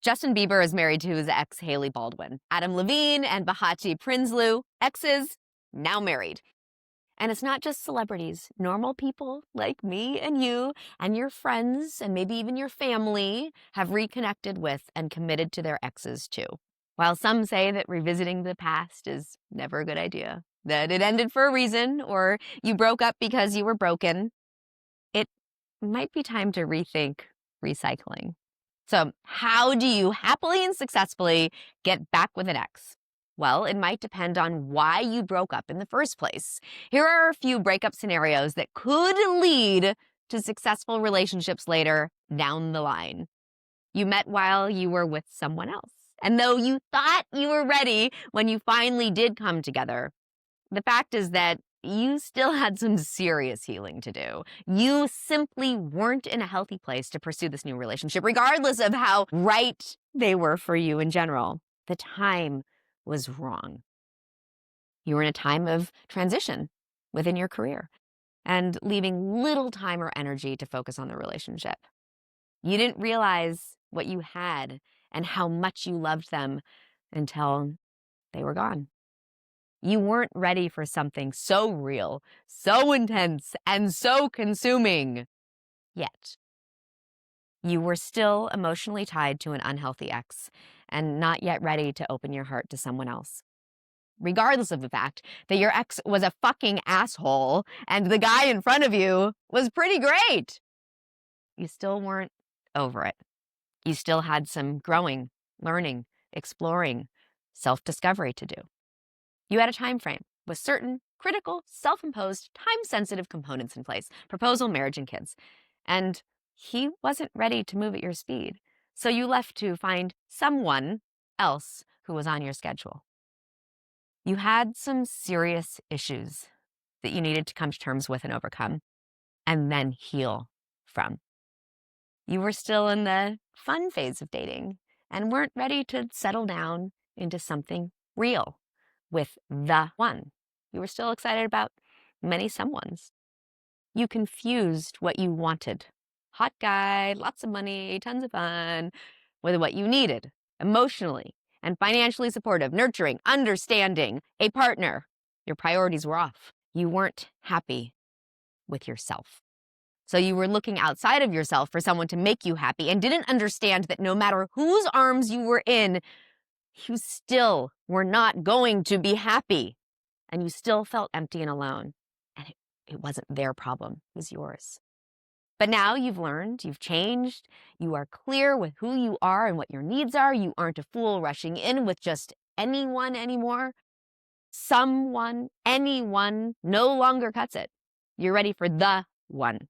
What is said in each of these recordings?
Justin Bieber is married to his ex, Hailey Baldwin. Adam Levine and Bahati Prinsloo, exes, now married. And it's not just celebrities. Normal people like me and you and your friends and maybe even your family have reconnected with and committed to their exes too. While some say that revisiting the past is never a good idea, that it ended for a reason, or you broke up because you were broken, it might be time to rethink recycling. So, how do you happily and successfully get back with an ex? Well, it might depend on why you broke up in the first place. Here are a few breakup scenarios that could lead to successful relationships later down the line. You met while you were with someone else, and though you thought you were ready when you finally did come together, the fact is that you still had some serious healing to do. You simply weren't in a healthy place to pursue this new relationship, regardless of how right they were for you in general. The time was wrong. You were in a time of transition within your career and leaving little time or energy to focus on the relationship. You didn't realize what you had and how much you loved them until they were gone. You weren't ready for something so real, so intense, and so consuming yet. You were still emotionally tied to an unhealthy ex and not yet ready to open your heart to someone else. Regardless of the fact that your ex was a fucking asshole and the guy in front of you was pretty great, you still weren't over it. You still had some growing, learning, exploring, self-discovery to do. You had a time frame with certain critical, self-imposed, time-sensitive components in place: proposal, marriage, and kids. And he wasn't ready to move at your speed. So you left to find someone else who was on your schedule. You had some serious issues that you needed to come to terms with and overcome, and then heal from. You were still in the fun phase of dating and weren't ready to settle down into something real with the one. You were still excited about many someones. You confused what you wanted: hot guy, lots of money, tons of fun, with what you needed emotionally and financially supportive, nurturing, understanding, a partner. Your priorities were off. You weren't happy with yourself. So you were looking outside of yourself for someone to make you happy and didn't understand that no matter whose arms you were in, you still were not going to be happy. And you still felt empty and alone. And it wasn't their problem, it was yours. But now you've learned, you've changed, you are clear with who you are and what your needs are. You aren't a fool rushing in with just anyone anymore. Someone, anyone, no longer cuts it. You're ready for the one.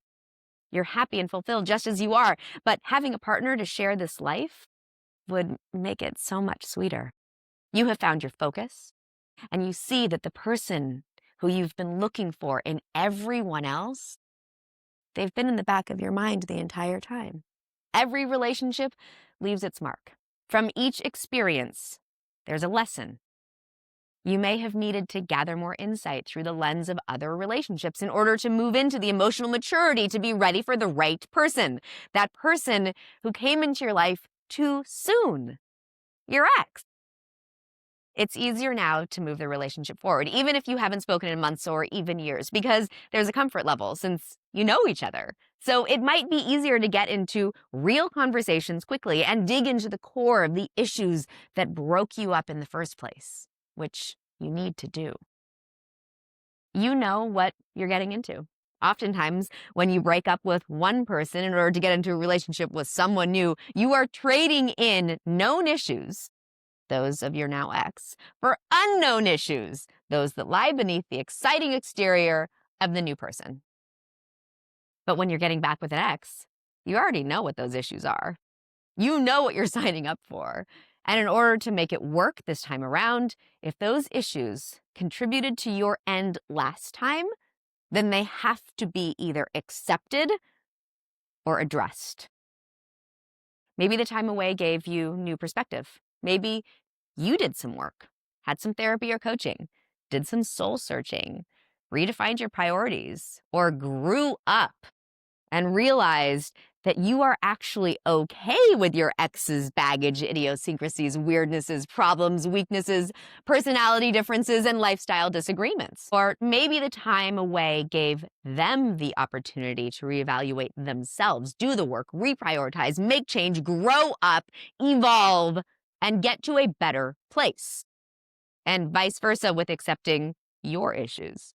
You're happy and fulfilled just as you are, but having a partner to share this life would make it so much sweeter. You have found your focus, and you see that the person who you've been looking for in everyone else, they've been in the back of your mind the entire time. Every relationship leaves its mark. From each experience, there's a lesson. You may have needed to gather more insight through the lens of other relationships in order to move into the emotional maturity to be ready for the right person. That person who came into your life too soon. Your ex. It's easier now to move the relationship forward, even if you haven't spoken in months or even years, because there's a comfort level since you know each other. So it might be easier to get into real conversations quickly and dig into the core of the issues that broke you up in the first place, which you need to do. You know what you're getting into. Oftentimes, when you break up with one person in order to get into a relationship with someone new, you are trading in known issues, those of your now ex, for unknown issues, those that lie beneath the exciting exterior of the new person. But when you're getting back with an ex, you already know what those issues are. You know what you're signing up for. And in order to make it work this time around, if those issues contributed to your end last time, then they have to be either accepted or addressed. Maybe the time away gave you new perspective. Maybe you did some work, had some therapy or coaching, did some soul searching, redefined your priorities, or grew up and realized that you are actually okay with your ex's baggage, idiosyncrasies, weirdnesses, problems, weaknesses, personality differences, and lifestyle disagreements. Or maybe the time away gave them the opportunity to reevaluate themselves, do the work, reprioritize, make change, grow up, evolve, and get to a better place. And vice versa with accepting your issues.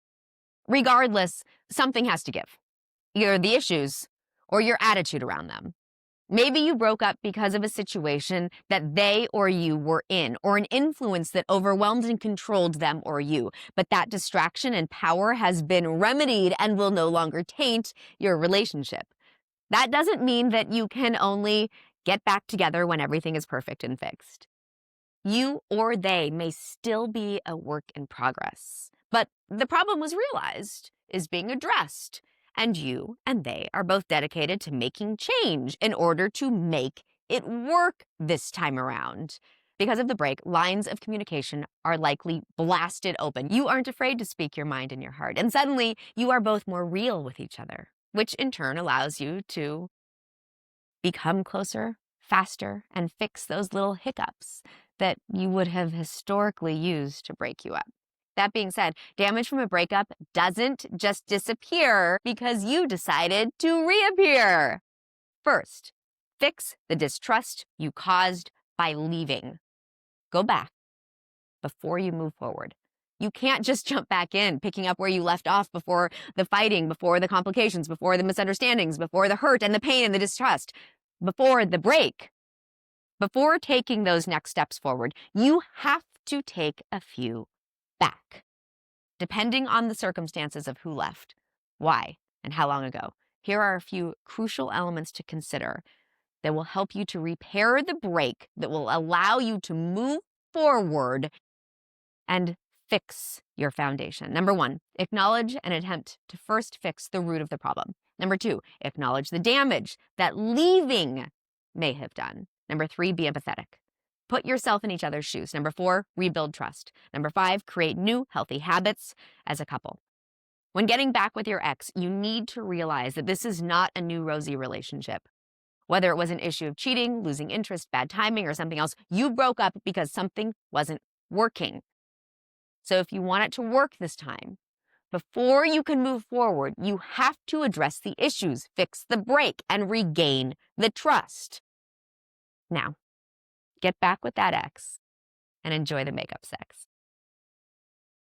Regardless, something has to give. Either the issues or your attitude around them. Maybe you broke up because of a situation that they or you were in, or an influence that overwhelmed and controlled them or you. But that distraction and power has been remedied and will no longer taint your relationship. That doesn't mean that you can only get back together when everything is perfect and fixed. You or they may still be a work in progress, but the problem was realized, is being addressed, and you and they are both dedicated to making change in order to make it work this time around. Because of the break, lines of communication are likely blasted open. You aren't afraid to speak your mind and your heart, and suddenly you are both more real with each other, which in turn allows you to become closer, faster, and fix those little hiccups that you would have historically used to break you up. That being said, damage from a breakup doesn't just disappear because you decided to reappear. First, fix the distrust you caused by leaving. Go back before you move forward. You can't just jump back in, picking up where you left off before the fighting, before the complications, before the misunderstandings, before the hurt and the pain and the distrust, before the break. Before taking those next steps forward, you have to take a few back, depending on the circumstances of who left, why, and how long ago. Here are a few crucial elements to consider that will help you to repair the break, that will allow you to move forward and fix your foundation. Number one, acknowledge and attempt to first fix the root of the problem. Number two, acknowledge the damage that leaving may have done. Number three, be empathetic. Put yourself in each other's shoes. Number four, rebuild trust. Number five, create new healthy habits as a couple. When getting back with your ex, you need to realize that this is not a new rosy relationship. Whether it was an issue of cheating, losing interest, bad timing, or something else, you broke up because something wasn't working. So if you want it to work this time, before you can move forward, you have to address the issues, fix the break, and regain the trust. Now, get back with that ex and enjoy the makeup sex.